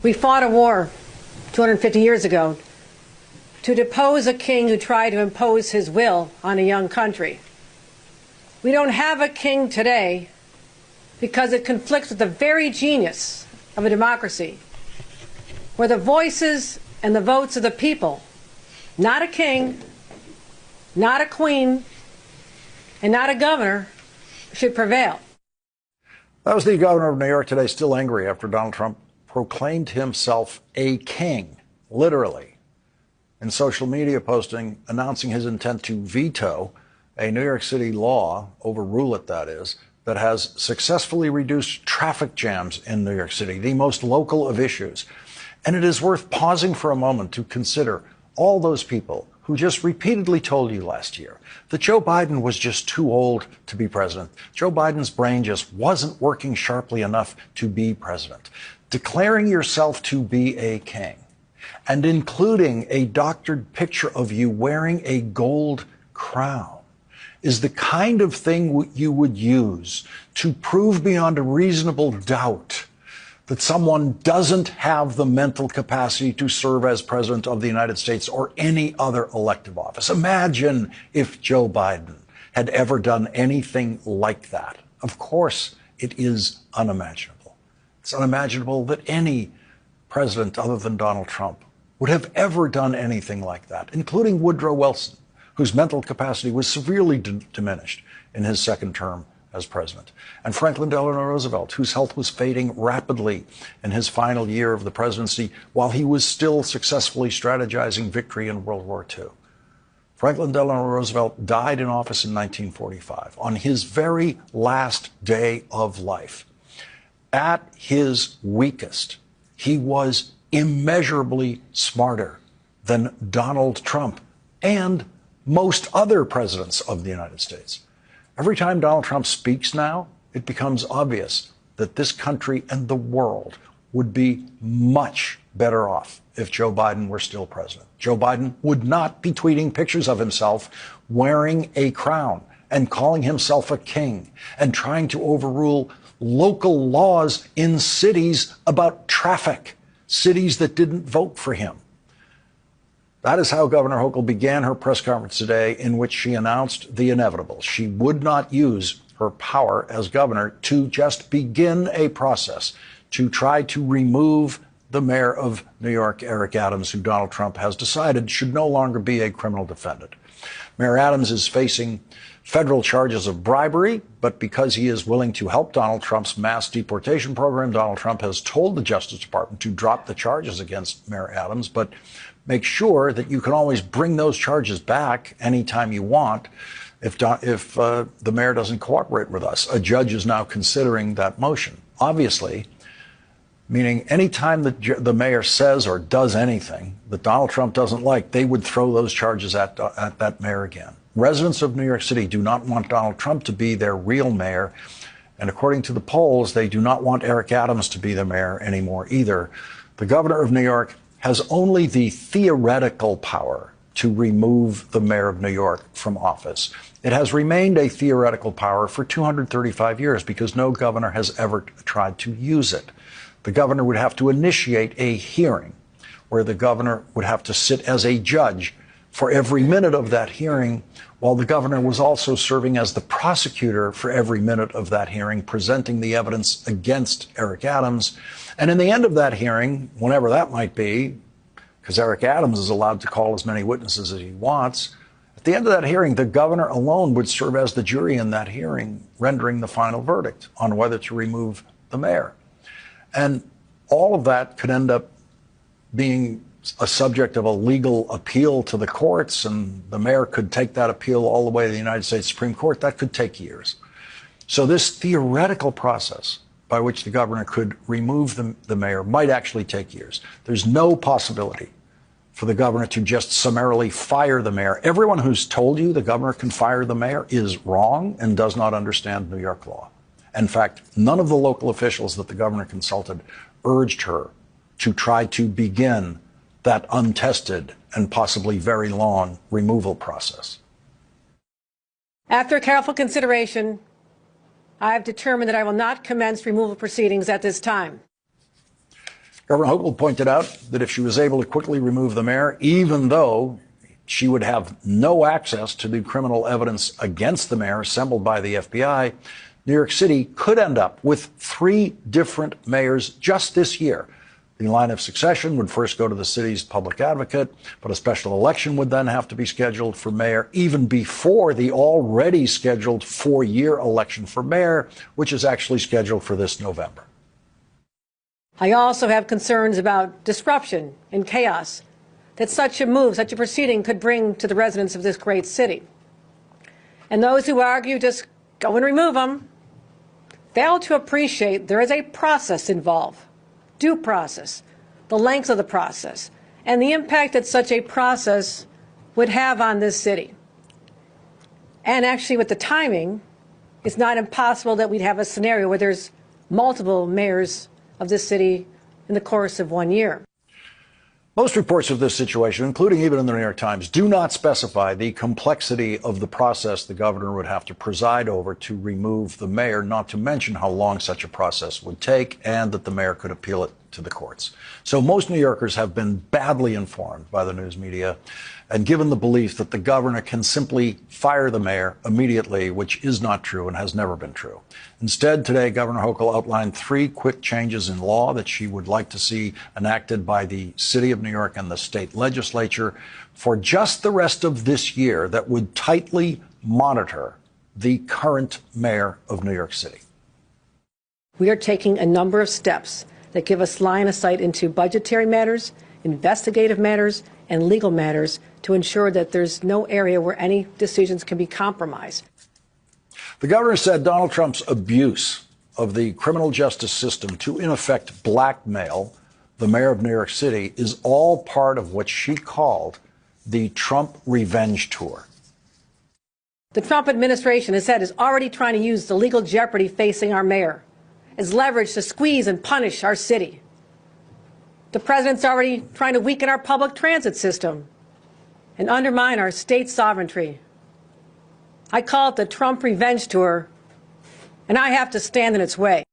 We fought a war 250 years ago to depose a king who tried to impose his will on a young country. We don't have a king today because it conflicts with the very genius of a democracy, where the voices and the votes of the people, not a king, not a queen, and not a governor, should prevail. That was the governor of New York today, still angry after Donald Trump proclaimed himself a king, literally, in social media posting announcing his intent to veto a New York City law, overrule it that is, that has successfully reduced traffic jams in New York City, the most local of issues. And it is worth pausing for a moment to consider all those people who just repeatedly told you last year that Joe Biden was just too old to be president. Joe Biden's brain just wasn't working sharply enough to be president. Declaring yourself to be a king and including a doctored picture of you wearing a gold crown is the kind of thing you would use to prove beyond a reasonable doubt that someone doesn't have the mental capacity to serve as president of the United States or any other elective office. Imagine if Joe Biden had ever done anything like that. Of course, it is unimaginable. It's unimaginable that any president other than Donald Trump would have ever done anything like that, including Woodrow Wilson, whose mental capacity was severely diminished in his second term as president, and Franklin Delano Roosevelt, whose health was fading rapidly in his final year of the presidency while he was still successfully strategizing victory in World War II. Franklin Delano Roosevelt died in office in 1945 on his very last day of life. At his weakest, he was immeasurably smarter than Donald Trump and most other presidents of the United States. Every time Donald Trump speaks now, it becomes obvious that this country and the world would be much better off if Joe Biden were still president. Joe Biden would not be tweeting pictures of himself wearing a crown and calling himself a king and trying to overrule local laws in cities about traffic, cities that didn't vote for him. That is how Governor Hochul began her press conference today, in which she announced the inevitable. She would not use her power as governor to just begin a process to try to remove the mayor of New York, Eric Adams, who Donald Trump has decided should no longer be a criminal defendant. Mayor Adams is facing federal charges of bribery, but because he is willing to help Donald Trump's mass deportation program, Donald Trump has told the Justice Department to drop the charges against Mayor Adams, but make sure that you can always bring those charges back anytime you want if the mayor doesn't cooperate with us. A judge is now considering that motion. Obviously, meaning anytime the mayor says or does anything that Donald Trump doesn't like, they would throw those charges at that mayor again. Residents of New York City do not want Donald Trump to be their real mayor. And according to the polls, they do not want Eric Adams to be the mayor anymore either. The governor of New York has only the theoretical power to remove the mayor of New York from office. It has remained a theoretical power for 235 years because no governor has ever tried to use it. The governor would have to initiate a hearing where the governor would have to sit as a judge for every minute of that hearing, while the governor was also serving as the prosecutor for every minute of that hearing, presenting the evidence against Eric Adams. And in the end of that hearing, whenever that might be, because Eric Adams is allowed to call as many witnesses as he wants, at the end of that hearing, the governor alone would serve as the jury in that hearing, rendering the final verdict on whether to remove the mayor. And all of that could end up being a subject of a legal appeal to the courts, and the mayor could take that appeal all the way to the United States Supreme Court. That could take years. So this theoretical process by which the governor could remove the mayor might actually take years. There's no possibility for the governor to just summarily fire the mayor. Everyone who's told you the governor can fire the mayor is wrong and does not understand New York law. In fact, none of the local officials that the governor consulted urged her to try to begin that untested and possibly very long removal process. After careful consideration, I have determined that I will not commence removal proceedings at this time. Governor Hochul pointed out that if she was able to quickly remove the mayor, even though she would have no access to the criminal evidence against the mayor assembled by the FBI, New York City could end up with 3 different mayors just this year. The line of succession would first go to the city's public advocate, but a special election would then have to be scheduled for mayor even before the already scheduled 4-year election for mayor, which is actually scheduled for this November. I also have concerns about disruption and chaos that such a move, such a proceeding could bring to the residents of this great city. And those who argue just go and remove them fail to appreciate there is a process involved. Due process, the length of the process, and the impact that such a process would have on this city. And actually, with the timing, it's not impossible that we'd have a scenario where there's multiple mayors of this city in the course of 1 year. Most reports of this situation, including even in the New York Times, do not specify the complexity of the process the governor would have to preside over to remove the mayor, not to mention how long such a process would take and that the mayor could appeal it to the courts. So most New Yorkers have been badly informed by the news media and given the belief that the governor can simply fire the mayor immediately, which is not true and has never been true. Instead, today, Governor Hochul outlined 3 quick changes in law that she would like to see enacted by the city of New York and the state legislature for just the rest of this year that would tightly monitor the current mayor of New York City. We are taking a number of steps that give us line of sight into budgetary matters, investigative matters, and legal matters to ensure that there's no area where any decisions can be compromised. The governor said Donald Trump's abuse of the criminal justice system to, in effect, blackmail the mayor of New York City is all part of what she called the Trump revenge tour. The Trump administration has said is already trying to use the legal jeopardy facing our mayor as leverage to squeeze and punish our city. The president's already trying to weaken our public transit system and undermine our state sovereignty. I call it the Trump revenge tour, and I have to stand in its way.